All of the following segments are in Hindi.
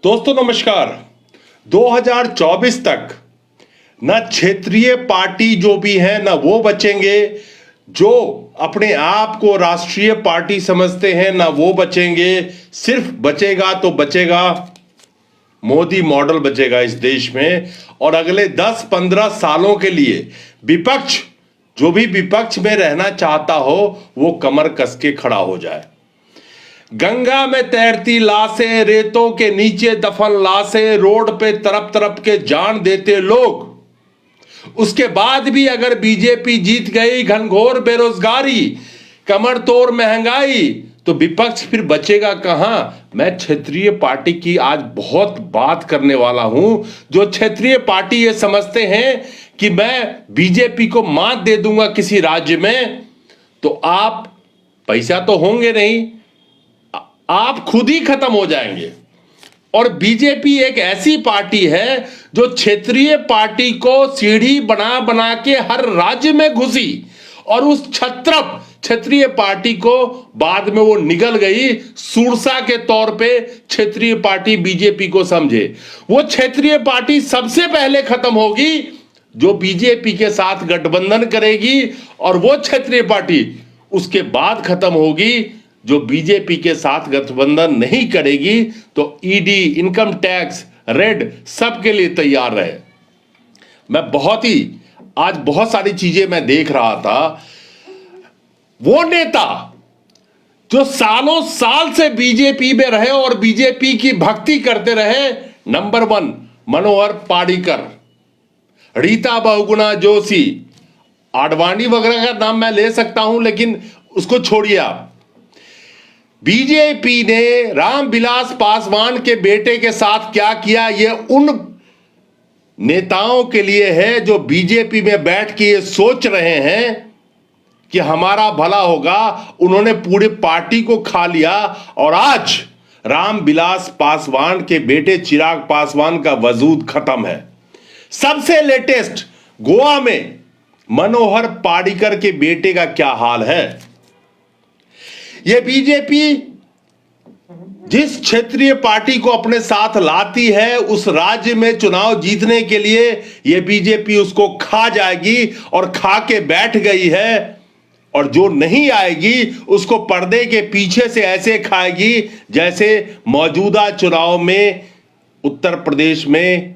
दोस्तों नमस्कार। 2024 तक ना क्षेत्रीय पार्टी जो भी है ना वो बचेंगे, जो अपने आप को राष्ट्रीय पार्टी समझते हैं ना वो बचेंगे। सिर्फ बचेगा तो बचेगा मोदी मॉडल बचेगा इस देश में। और अगले 10-15 सालों के लिए विपक्ष, जो भी विपक्ष में रहना चाहता हो वो कमर कस के खड़ा हो जाए। गंगा में तैरती लाशें, रेतों के नीचे दफन लाशें, रोड पे तरफ तरफ के जान देते लोग, उसके बाद भी अगर बीजेपी जीत गई, घनघोर बेरोजगारी, कमर तोड़ महंगाई, तो विपक्ष फिर बचेगा कहां। मैं क्षेत्रीय पार्टी की आज बहुत बात करने वाला हूं। जो क्षेत्रीय पार्टी ये समझते हैं कि मैं बीजेपी को मात दे दूंगा किसी राज्य में, तो आप पैसा तो होंगे नहीं, आप खुद ही खत्म हो जाएंगे। और बीजेपी एक ऐसी पार्टी है जो क्षेत्रीय पार्टी को सीढ़ी बना बना के हर राज्य में घुसी, और उस छत्रप क्षेत्रीय पार्टी को बाद में वो निगल गई। सुरसा के तौर पे क्षेत्रीय पार्टी बीजेपी को समझे। वो क्षेत्रीय पार्टी सबसे पहले खत्म होगी जो बीजेपी के साथ गठबंधन करेगी, और वो क्षेत्रीय पार्टी उसके बाद खत्म होगी जो बीजेपी के साथ गठबंधन नहीं करेगी। तो ईडी, इनकम टैक्स, रेड सबके लिए तैयार रहे। मैं आज बहुत सारी चीजें मैं देख रहा था। वो नेता जो सालों साल से बीजेपी में रहे और बीजेपी की भक्ति करते रहे, नंबर 1 मनोहर पार्रिकर, रीता बहुगुणा जोशी, आडवाणी वगैरह का नाम मैं ले सकता हूं लेकिन उसको छोड़िए आप। बीजेपी ने रामविलास पासवान के बेटे के साथ क्या किया, यह उन नेताओं के लिए है जो बीजेपी में बैठ के ये सोच रहे हैं कि हमारा भला होगा। उन्होंने पूरी पार्टी को खा लिया, और आज रामविलास पासवान के बेटे चिराग पासवान का वजूद खत्म है। सबसे लेटेस्ट गोवा में मनोहर पार्रिकर के बेटे का क्या हाल है। यह बीजेपी जिस क्षेत्रीय पार्टी को अपने साथ लाती है, उस राज्य में चुनाव जीतने के लिए यह बीजेपी उसको खा जाएगी, और खा के बैठ गई है। और जो नहीं आएगी उसको पर्दे के पीछे से ऐसे खाएगी जैसे मौजूदा चुनाव में उत्तर प्रदेश में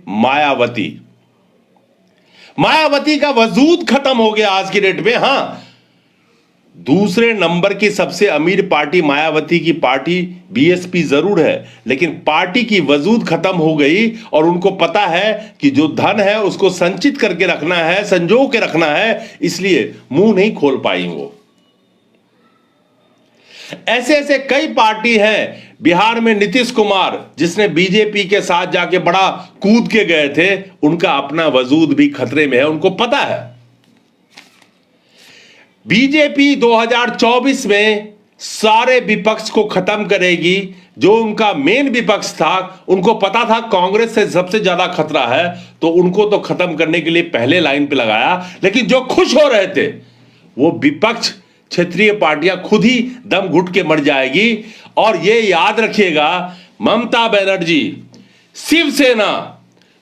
मायावती का वजूद खत्म हो गया आज की डेट में। हां, दूसरे नंबर की सबसे अमीर पार्टी मायावती की पार्टी बीएसपी जरूर है, लेकिन पार्टी की वजूद खत्म हो गई, और उनको पता है कि जो धन है उसको संचित करके रखना है, संजो के रखना है, इसलिए मुंह नहीं खोल पाई वो। ऐसे ऐसे कई पार्टी हैं। बिहार में नीतीश कुमार, जिसने बीजेपी के साथ जाके बड़ा कूद के गए थे, उनका अपना वजूद भी खतरे में है, उनको पता है। बीजेपी 2024 में सारे विपक्ष को खत्म करेगी। जो उनका मेन विपक्ष था, उनको पता था कांग्रेस से सबसे ज्यादा खतरा है, तो उनको तो खत्म करने के लिए पहले लाइन पे लगाया। लेकिन जो खुश हो रहे थे वो विपक्ष क्षेत्रीय पार्टियां खुद ही दम घुट के मर जाएगी। और ये याद रखिएगा, ममता बनर्जी, शिवसेना,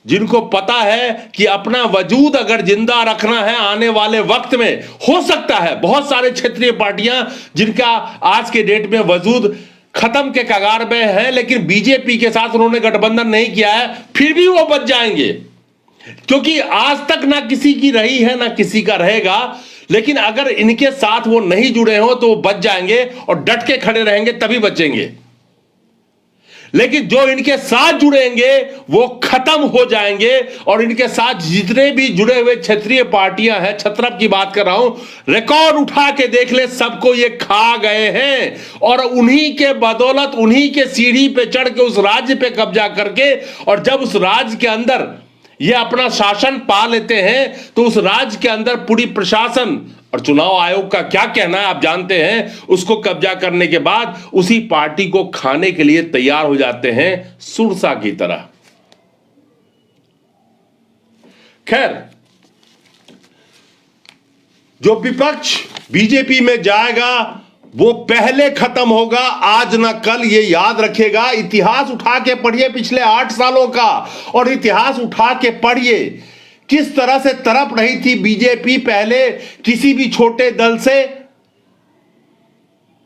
जिनको पता है कि अपना वजूद अगर जिंदा रखना है आने वाले वक्त में, हो सकता है बहुत सारे क्षेत्रीय पार्टियां जिनका आज के डेट में वजूद खत्म के कगार में है, लेकिन बीजेपी के साथ उन्होंने गठबंधन नहीं किया है, फिर भी वो बच जाएंगे। क्योंकि आज तक ना किसी की रही है ना किसी का रहेगा। लेकिन अगर इनके साथ वो नहीं जुड़े हो तो वो बच जाएंगे, और डट के खड़े रहेंगे तभी बचेंगे। लेकिन जो इनके साथ जुड़ेंगे वो खत्म हो जाएंगे। और इनके साथ जितने भी जुड़े हुए क्षेत्रीय पार्टियां हैं, छत्रप की बात कर रहा हूं, रिकॉर्ड उठा के देख ले, सबको ये खा गए हैं। और उन्हीं के बदौलत, उन्हीं के सीढ़ी पे चढ़ के उस राज्य पे कब्जा करके, और जब उस राज्य के अंदर ये अपना शासन पा लेते हैं, तो उस राज्य के अंदर पूरी प्रशासन और चुनाव आयोग का क्या कहना है आप जानते हैं। उसको कब्जा करने के बाद उसी पार्टी को खाने के लिए तैयार हो जाते हैं, सुरसा की तरह। खैर, जो विपक्ष बीजेपी में जाएगा वो पहले खत्म होगा, आज ना कल, ये याद रखेगा। इतिहास उठा के पढ़िए पिछले 8 सालों का, और इतिहास उठा के पढ़िए किस तरह से तड़प रही थी बीजेपी पहले किसी भी छोटे दल से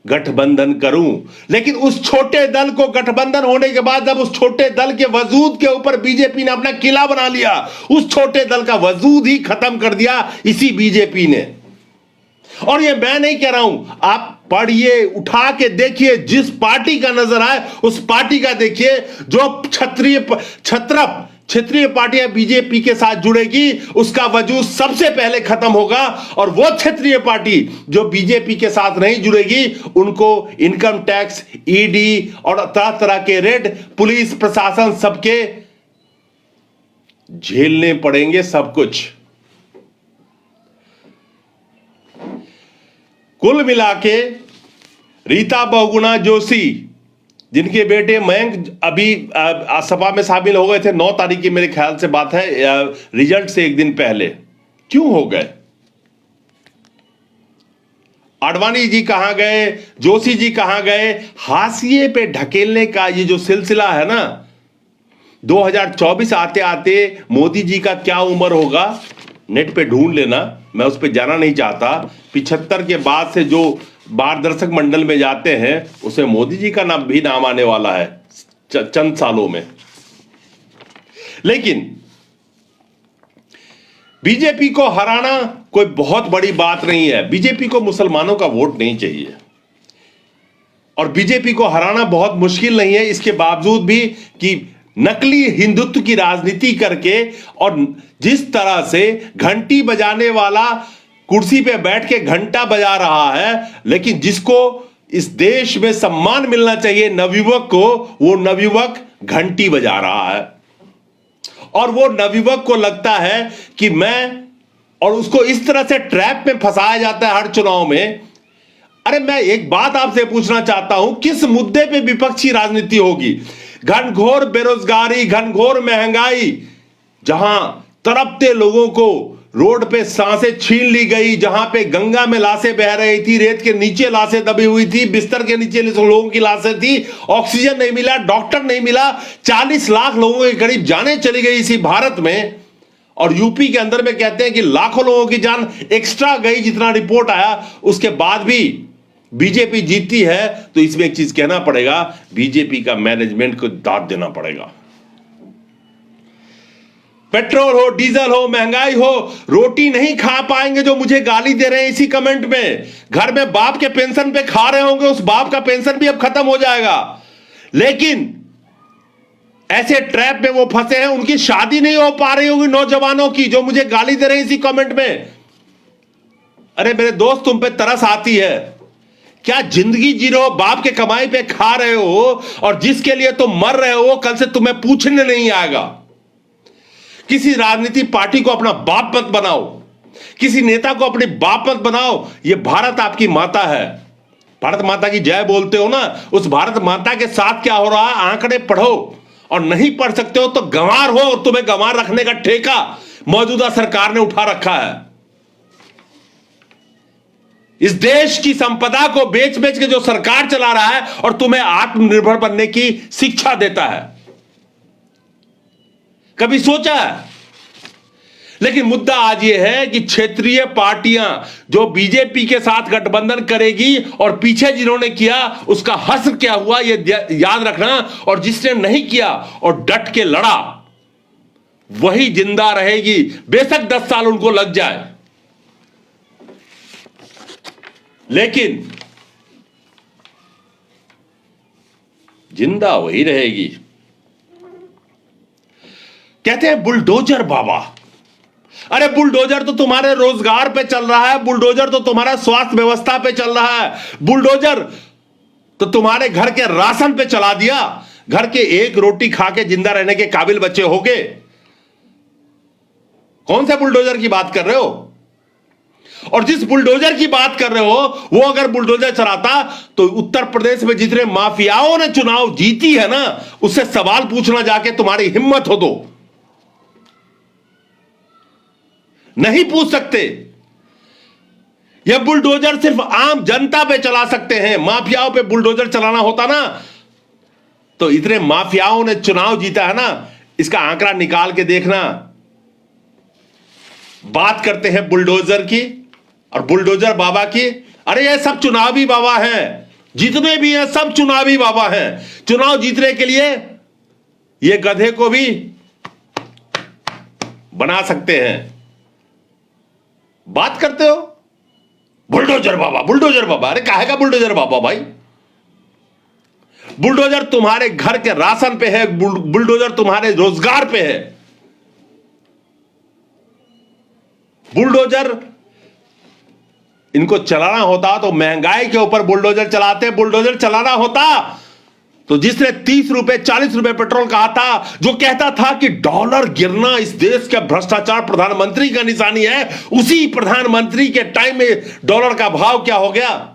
गठबंधन करूं, लेकिन उस छोटे दल को गठबंधन होने के बाद जब उस छोटे दल के वजूद के ऊपर बीजेपी ने अपना किला बना लिया, उस छोटे दल का वजूद ही खत्म कर दिया इसी बीजेपी ने। और ये मैं नहीं कह रहा हूं, आप पढ़िए, उठा के देखिए, जिस पार्टी का नजर आए उस पार्टी का देखिए। जो क्षेत्रीय पार्टियां बीजेपी के साथ जुड़ेगी उसका वजूद सबसे पहले खत्म होगा, और वो क्षेत्रीय पार्टी जो बीजेपी के साथ नहीं जुड़ेगी उनको इनकम टैक्स, ईडी और तरह तरह के रेड, पुलिस प्रशासन सबके झेलने पड़ेंगे सब कुछ। कुल मिलाके रीता बहुगुणा जोशी, जिनके बेटे मयंक अभी सभा में शामिल हो गए थे, 9 तारीख की मेरे ख्याल से बात है, रिजल्ट से एक दिन पहले, क्यों हो गए? आडवाणी जी कहां गए, जोशी जी कहां गए? हाशिए पे ढकेलने का ये जो सिलसिला है ना, 2024 आते आते मोदी जी का क्या उम्र होगा नेट पे ढूंढ लेना, मैं उस पर जाना नहीं चाहता। 75 के बाद से जो मार्गदर्शक मंडल में जाते हैं उसमें मोदी जी का नाम भी नाम आने वाला है चंद सालों में। लेकिन बीजेपी को हराना कोई बहुत बड़ी बात नहीं है। बीजेपी को मुसलमानों का वोट नहीं चाहिए, और बीजेपी को हराना बहुत मुश्किल नहीं है, इसके बावजूद भी कि नकली हिंदुत्व की राजनीति करके, और जिस तरह से घंटी बजाने वाला कुर्सी पे बैठ के घंटा बजा रहा है, लेकिन जिसको इस देश में सम्मान मिलना चाहिए नवयुवक को, वो नवयुवक घंटी बजा रहा है। और वो नवयुवक को लगता है कि मैं, और उसको इस तरह से ट्रैप में फंसाया जाता है हर चुनाव में। अरे मैं एक बात आपसे पूछना चाहता हूं, किस मुद्दे पे विपक्षी राजनीति होगी? घनघोर बेरोजगारी, घनघोर महंगाई, जहां तड़पते लोगों को रोड पे सांसें छीन ली गई, जहां पे गंगा में लाशें बह रही थी, रेत के नीचे लाशें दबी हुई थी, बिस्तर के नीचे लोगों की लाशें थी, ऑक्सीजन नहीं मिला, डॉक्टर नहीं मिला, 40 लाख लोगों के करीब जानें चली गई इसी भारत में, और यूपी के अंदर में कहते हैं कि लाखों लोगों की जान एक्स्ट्रा गई, जितना रिपोर्ट आया। उसके बाद भी बीजेपी जीतती है, तो इसमें एक चीज कहना पड़ेगा, बीजेपी का मैनेजमेंट को दाद देना पड़ेगा। पेट्रोल हो, डीजल हो, महंगाई हो, रोटी नहीं खा पाएंगे जो मुझे गाली दे रहे हैं इसी कमेंट में। घर में बाप के पेंशन पे खा रहे होंगे, उस बाप का पेंशन भी अब खत्म हो जाएगा। लेकिन ऐसे ट्रैप में वो फंसे हैं, उनकी शादी नहीं हो पा रही होगी नौजवानों की, जो मुझे गाली दे रहे हैं इसी कमेंट में। अरे मेरे दोस्त, तुम पे तरस आती है क्या? जिंदगी जी रहे हो, बाप के कमाई पे खा रहे हो, और जिसके लिए तुम मर रहे हो कल से तुम्हें पूछने नहीं आएगा। किसी राजनीतिक पार्टी को अपना बाप मत बनाओ, किसी नेता को अपने बाप मत बनाओ। यह भारत आपकी माता है, भारत माता की जय बोलते हो ना, उस भारत माता के साथ क्या हो रहा है आंकड़े पढ़ो, और नहीं पढ़ सकते हो तो गंवार हो, और तुम्हें गंवार रखने का ठेका मौजूदा सरकार ने उठा रखा है। इस देश की संपदा को बेच बेच के जो सरकार चला रहा है, और तुम्हें आत्मनिर्भर बनने की शिक्षा देता है, कभी सोचा है? लेकिन मुद्दा आज यह है कि क्षेत्रीय पार्टियां जो बीजेपी के साथ गठबंधन करेगी, और पीछे जिन्होंने किया उसका हश्र क्या हुआ यह याद रखना, और जिसने नहीं किया और डट के लड़ा वही जिंदा रहेगी, बेशक 10 साल उनको लग जाए, लेकिन जिंदा वही रहेगी। कहते हैं बुलडोजर बाबा। अरे बुलडोजर तो तुम्हारे रोजगार पे चल रहा है, बुलडोजर तो तुम्हारा स्वास्थ्य व्यवस्था पे चल रहा है, बुलडोजर तो तुम्हारे घर के राशन पे चला दिया। घर के एक रोटी खा के जिंदा रहने के काबिल बच्चे हो गए। कौन से बुलडोजर की बात कर रहे हो? और जिस बुलडोजर की बात कर रहे हो वो अगर बुलडोजर चलाता तो उत्तर प्रदेश में जितने माफियाओं ने चुनाव जीती है ना, उससे सवाल पूछना जाके तुम्हारी हिम्मत हो तो नहीं पूछ सकते। यह बुलडोजर सिर्फ आम जनता पे चला सकते हैं। माफियाओं पे बुलडोजर चलाना होता ना तो इतने माफियाओं ने चुनाव जीता है ना, इसका आंकड़ा निकाल के देखना। बात करते हैं बुलडोजर की और बुलडोजर बाबा की। अरे ये सब चुनावी बाबा हैं, जितने भी हैं सब चुनावी बाबा हैं। चुनाव जीतने के लिए ये गधे को भी बना सकते हैं। बात करते हो बुलडोजर बाबा, बुलडोजर बाबा। अरे काहे का बुलडोजर बाबा भाई? बुलडोजर तुम्हारे घर के राशन पे है, बुलडोजर तुम्हारे रोजगार पे है। बुलडोजर इनको चलाना होता तो महंगाई के ऊपर बुलडोजर चलाते। बुलडोजर चलाना होता तो जिसने 30 रुपए 40 रुपए पेट्रोल कहा था, जो कहता था कि डॉलर गिरना इस देश का भ्रष्टाचार प्रधानमंत्री का निशानी है, उसी प्रधानमंत्री के टाइम में डॉलर का भाव क्या हो गया?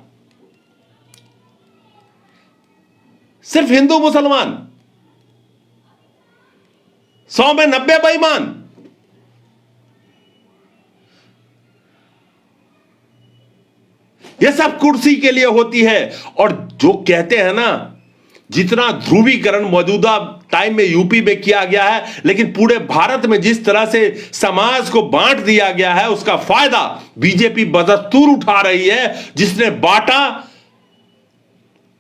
सिर्फ हिंदू मुसलमान, 100 में 90 बेईमान। यह सब कुर्सी के लिए होती है। और जो कहते हैं ना, जितना ध्रुवीकरण मौजूदा टाइम में यूपी में किया गया है, लेकिन पूरे भारत में जिस तरह से समाज को बांट दिया गया है, उसका फायदा बीजेपी बदस्तूर उठा रही है। जिसने बांटा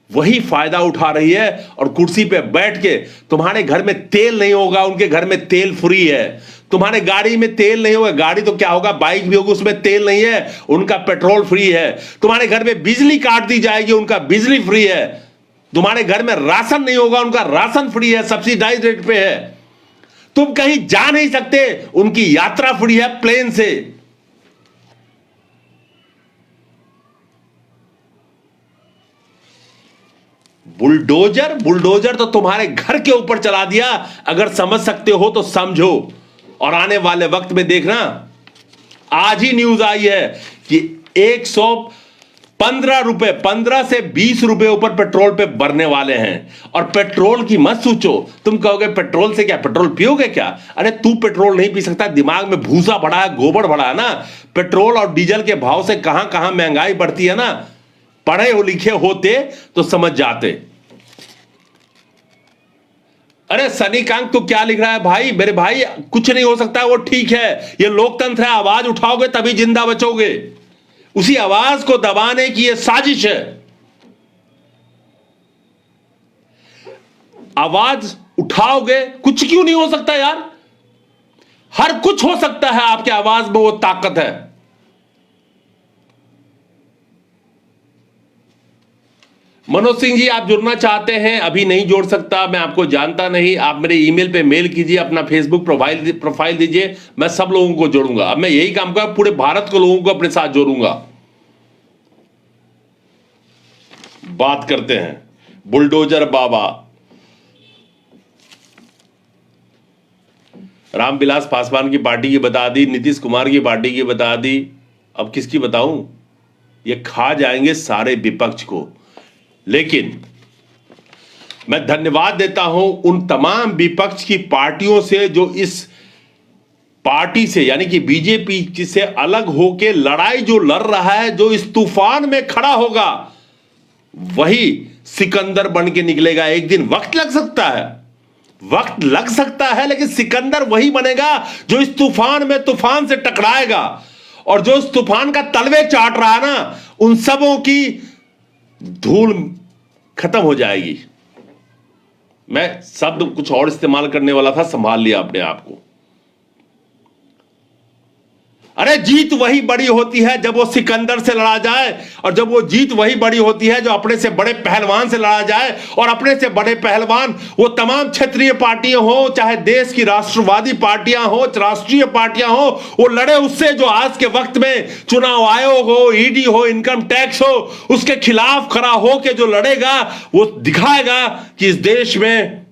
वही फायदा उठा रही है। और कुर्सी पे बैठ के तुम्हारे घर में तेल नहीं होगा, उनके घर में तेल फ्री है। तुम्हारे गाड़ी में तेल नहीं होगा, गाड़ी तो क्या होगा, बाइक भी होगी, उसमें तेल नहीं है, उनका पेट्रोल फ्री है। तुम्हारे घर में बिजली काट दी जाएगी, उनका बिजली फ्री है। तुम्हारे घर में राशन नहीं होगा, उनका राशन फ्री है, सब्सिडाइज रेट पे है। तुम कहीं जा नहीं सकते, उनकी यात्रा फ्री है प्लेन से। बुलडोजर, बुलडोजर तो तुम्हारे घर के ऊपर चला दिया। अगर समझ सकते हो तो समझो। और आने वाले वक्त में देखना, आज ही न्यूज आई है कि 115 रुपए, 15 से 20 रुपए ऊपर पेट्रोल पे भरने वाले हैं। और पेट्रोल की मत सोचो। तुम कहोगे पेट्रोल से क्या, पेट्रोल पियोगे क्या? अरे तू पेट्रोल नहीं पी सकता, दिमाग में भूसा भरा है, गोबर भरा है ना। पेट्रोल और डीजल के भाव से कहां कहां महंगाई बढ़ती है ना। पढ़े हो लिखे होते तो समझ जाते। अरे सनीकांत तो क्या लिख रहा है भाई? मेरे भाई कुछ नहीं हो सकता, वो ठीक है, ये लोकतंत्र है। आवाज उठाओगे तभी जिंदा बचोगे। उसी आवाज को दबाने की ये साजिश है। आवाज उठाओगे, कुछ क्यों नहीं हो सकता यार? हर कुछ हो सकता है, आपके आवाज में वो ताकत है। मनोज सिंह जी, आप जुड़ना चाहते हैं? अभी नहीं जोड़ सकता, मैं आपको जानता नहीं। आप मेरे ईमेल पे मेल कीजिए, अपना फेसबुक प्रोफाइल दीजिए, मैं सब लोगों को जोड़ूंगा। अब मैं यही काम करूंगा, पूरे भारत को लोगों को अपने साथ जोड़ूंगा। बात करते हैं बुलडोजर बाबा। रामविलास पासवान की पार्टी की बता दी, नीतीश कुमार की पार्टी की बता दी, अब किसकी बताऊं? ये खा जाएंगे सारे विपक्ष को। लेकिन मैं धन्यवाद देता हूं उन तमाम विपक्ष की पार्टियों से जो इस पार्टी से, यानी कि बीजेपी से अलग होकर लड़ाई जो लड़ रहा है, जो इस तूफान में खड़ा होगा, वही सिकंदर बन के निकलेगा। एक दिन वक्त लग सकता है, वक्त लग सकता है, लेकिन सिकंदर वही बनेगा जो इस तूफान में तूफान से टकराएगा। और जो इस तूफान का तलवे चाट रहा है ना, उन सबों की धूल खत्म हो जाएगी। मैं शब्द कुछ और इस्तेमाल करने वाला था, संभाल लिया अपने आप को। अरे जीत वही बड़ी होती है जब वो सिकंदर से लड़ा जाए, और जब वो जीत वही बड़ी होती है जो अपने से बड़े पहलवान से लड़ा जाए। और अपने से बड़े पहलवान वो तमाम क्षेत्रीय पार्टियां हो, चाहे देश की राष्ट्रवादी पार्टियां हो, राष्ट्रीय पार्टियां हो, वो लड़े उससे जो आज के वक्त में चुनाव आयोग हो, ईडी हो, इनकम टैक्स हो, उसके खिलाफ खड़ा हो के जो लड़ेगा, वो दिखाएगा कि इस देश में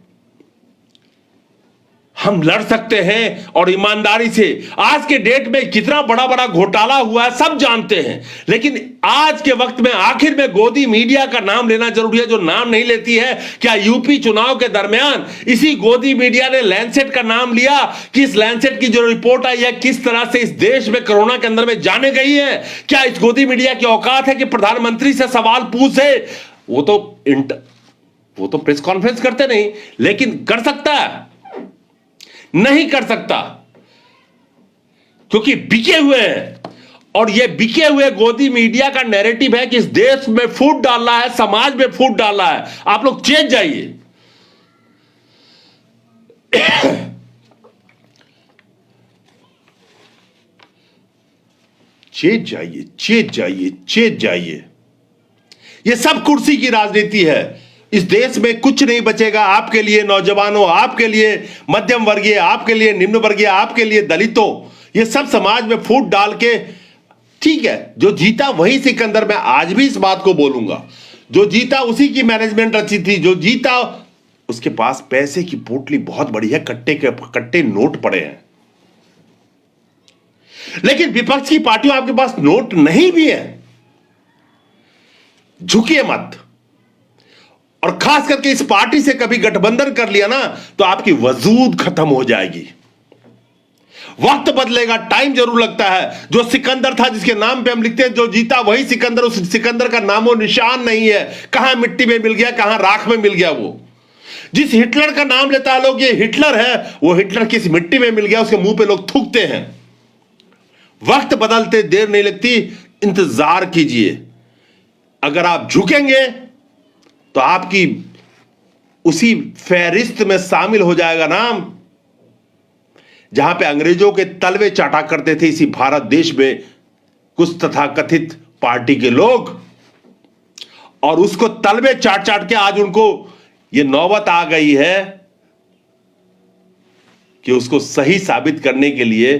हम लड़ सकते हैं और ईमानदारी से। आज के डेट में कितना बड़ा बड़ा घोटाला हुआ है सब जानते हैं, लेकिन आज के वक्त में आखिर में गोदी मीडिया का नाम लेना जरूरी है, जो नाम नहीं लेती है। क्या यूपी चुनाव के दरमियान इसी गोदी मीडिया ने लैंसेट का नाम लिया कि इस लैंसेट की जो रिपोर्ट आई है किस तरह से इस देश में कोरोना के अंदर में जाने गई है? क्या इस गोदी मीडिया की औकात है कि प्रधानमंत्री से सवाल पूछे? वो तो प्रेस कॉन्फ्रेंस करते नहीं, लेकिन कर सकता है? नहीं कर सकता, क्योंकि बिके हुए हैं। और ये बिके हुए गोदी मीडिया का नैरेटिव है कि इस देश में फूट डाला है, समाज में फूट डाला है। आप लोग चेत जाइए। चेत जाइए, चेत जाइए, चेत जाइए। ये सब कुर्सी की राजनीति है। इस देश में कुछ नहीं बचेगा आपके लिए नौजवानों, आपके लिए मध्यम वर्गीय, आपके लिए निम्न वर्गीय, आपके लिए दलितों। ये सब समाज में फूट डाल के, ठीक है, जो जीता वही सिकंदर। मैं आज भी इस बात को बोलूंगा, जो जीता उसी की मैनेजमेंट अच्छी थी। जो जीता उसके पास पैसे की पोटली बहुत बड़ी है, कट्टे के कट्टे नोट पड़े हैं। लेकिन विपक्ष की पार्टियों आपके पास नोट नहीं भी है। झुकिए मत। और खास करके इस पार्टी से कभी गठबंधन कर लिया ना तो आपकी वजूद खत्म हो जाएगी। वक्त बदलेगा, टाइम जरूर लगता है। जो सिकंदर था जिसके नाम पे हम लिखते हैं जो जीता वही सिकंदर, उस सिकंदर का नामो निशान नहीं है। कहां मिट्टी में मिल गया, कहां राख में मिल गया। वो जिस हिटलर का नाम लेता है लोग ये हिटलर है, वो हिटलर किस मिट्टी में मिल गया, उसके मुंह पे लोग थूकते हैं। वक्त बदलते देर नहीं लगती, इंतजार कीजिए। अगर आप झुकेंगे तो आपकी उसी फहरिस्त में शामिल हो जाएगा नाम जहां पे अंग्रेजों के तलवे चाटा करते थे इसी भारत देश में कुछ तथाकथित पार्टी के लोग। और उसको तलवे चाट चाट के आज उनको ये नौबत आ गई है कि उसको सही साबित करने के लिए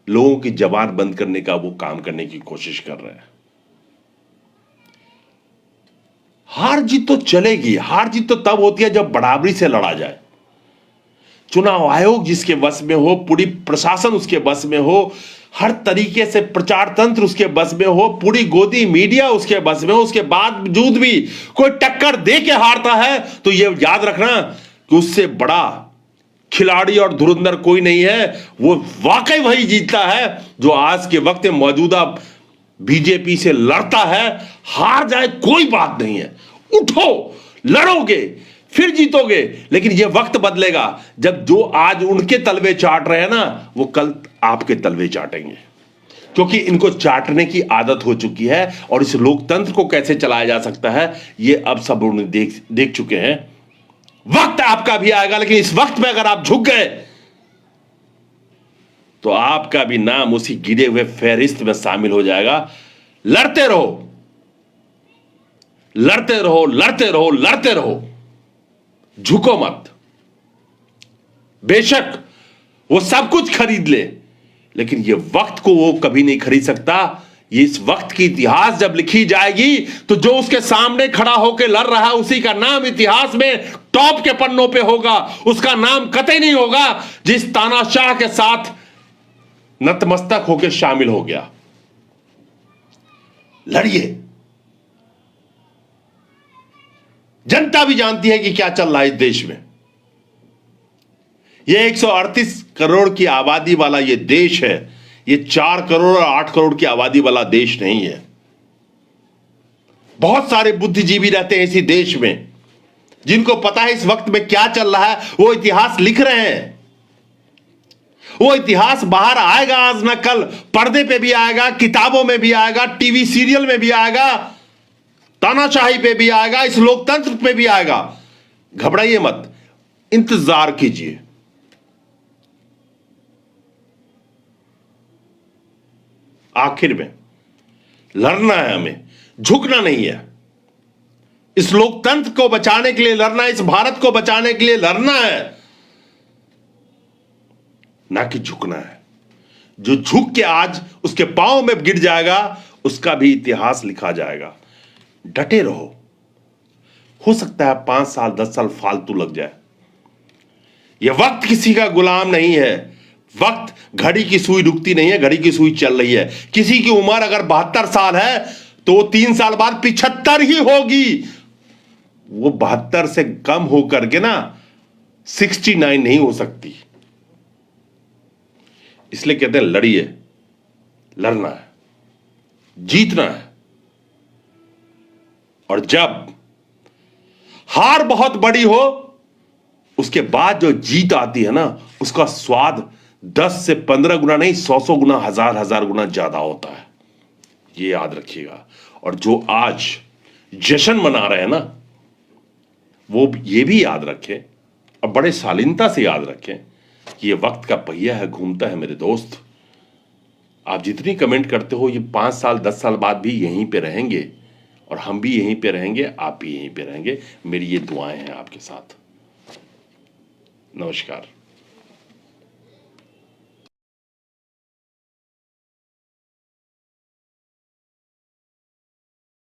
लोगों की जबान बंद करने का वो काम करने की कोशिश कर रहे हैं। हार जीत तो चलेगी, हार जीत तो तब होती है जब बराबरी से लड़ा जाए। चुनाव आयोग जिसके बस में हो, पूरी प्रशासन उसके बस में हो, हर तरीके से प्रचार तंत्र उसके बस में हो, पूरी गोदी मीडिया उसके बस में हो, उसके बावजूद भी कोई टक्कर दे के हारता है तो यह याद रखना कि उससे बड़ा खिलाड़ी और धुरंधर कोई नहीं है। वो वाकई वही जीतता है जो आज के वक्त में मौजूदा बीजेपी से लड़ता है। हार जाए कोई बात नहीं है, उठो, लड़ोगे, फिर जीतोगे। लेकिन यह वक्त बदलेगा जब जो आज उनके तलवे चाट रहे हैं ना वो कल आपके तलवे चाटेंगे, क्योंकि इनको चाटने की आदत हो चुकी है। और इस लोकतंत्र को कैसे चलाया जा सकता है ये अब सब उन्होंने देख चुके हैं। वक्त आपका भी आएगा, लेकिन इस वक्त में अगर आप झुक गए तो आपका भी नाम उसी गिरे हुए फहरिस्त में शामिल हो जाएगा। लड़ते रहो, लड़ते रहो, लड़ते रहो, लड़ते रहो, झुको मत। बेशक वो सब कुछ खरीद ले, लेकिन ये वक्त को वो कभी नहीं खरीद सकता। ये इस वक्त की इतिहास जब लिखी जाएगी तो जो उसके सामने खड़ा होकर लड़ रहा है उसी का नाम इतिहास में टॉप के पन्नों पे होगा। उसका नाम कतई नहीं होगा जिस तानाशाह के साथ नतमस्तक होकर शामिल हो गया। लड़िए। जनता भी जानती है कि क्या चल रहा है इस देश में। यह 138 करोड़ की आबादी वाला यह देश है। यह 4 करोड़ और 8 करोड़ की आबादी वाला देश नहीं है। बहुत सारे बुद्धिजीवी रहते हैं इसी देश में जिनको पता है इस वक्त में क्या चल रहा है। वो इतिहास लिख रहे हैं। वो इतिहास बाहर आएगा आज ना कल, पर्दे पे भी आएगा, किताबों में भी आएगा, टीवी सीरियल में भी आएगा, तानाशाही पे भी आएगा, इस लोकतंत्र पे भी आएगा। घबराइए मत, इंतजार कीजिए। आखिर में लड़ना है, हमें झुकना नहीं है। इस लोकतंत्र को बचाने के लिए लड़ना है, इस भारत को बचाने के लिए लड़ना है, ना कि झुकना है। जो झुक के आज उसके पांव में गिर जाएगा उसका भी इतिहास लिखा जाएगा। डटे रहो। हो सकता है 5 साल 10 साल फालतू लग जाए। यह वक्त किसी का गुलाम नहीं है। वक्त, घड़ी की सुई रुकती नहीं है, घड़ी की सुई चल रही है। किसी की उम्र अगर 72 साल है तो 3 साल बाद 75 ही होगी। वो 72 से कम होकर के ना 69 नहीं हो सकती। इसलिए कहते हैं लड़िए, लड़ना है, जीतना है। और जब हार बहुत बड़ी हो, उसके बाद जो जीत आती है ना, उसका स्वाद 10 से 15 गुना नहीं, 100 गुना, हजार गुना ज्यादा होता है। ये याद रखिएगा। और जो आज जश्न मना रहे हैं ना, वो ये भी याद रखें और बड़े शालीनता से याद रखें कि ये वक्त का पहिया है, घूमता है मेरे दोस्त। आप जितनी कमेंट करते हो, ये 5 साल 10 साल बाद भी यहीं पे रहेंगे और हम भी यहीं पे रहेंगे, आप भी यहीं पे रहेंगे। मेरी ये दुआएं हैं आपके साथ। नमस्कार।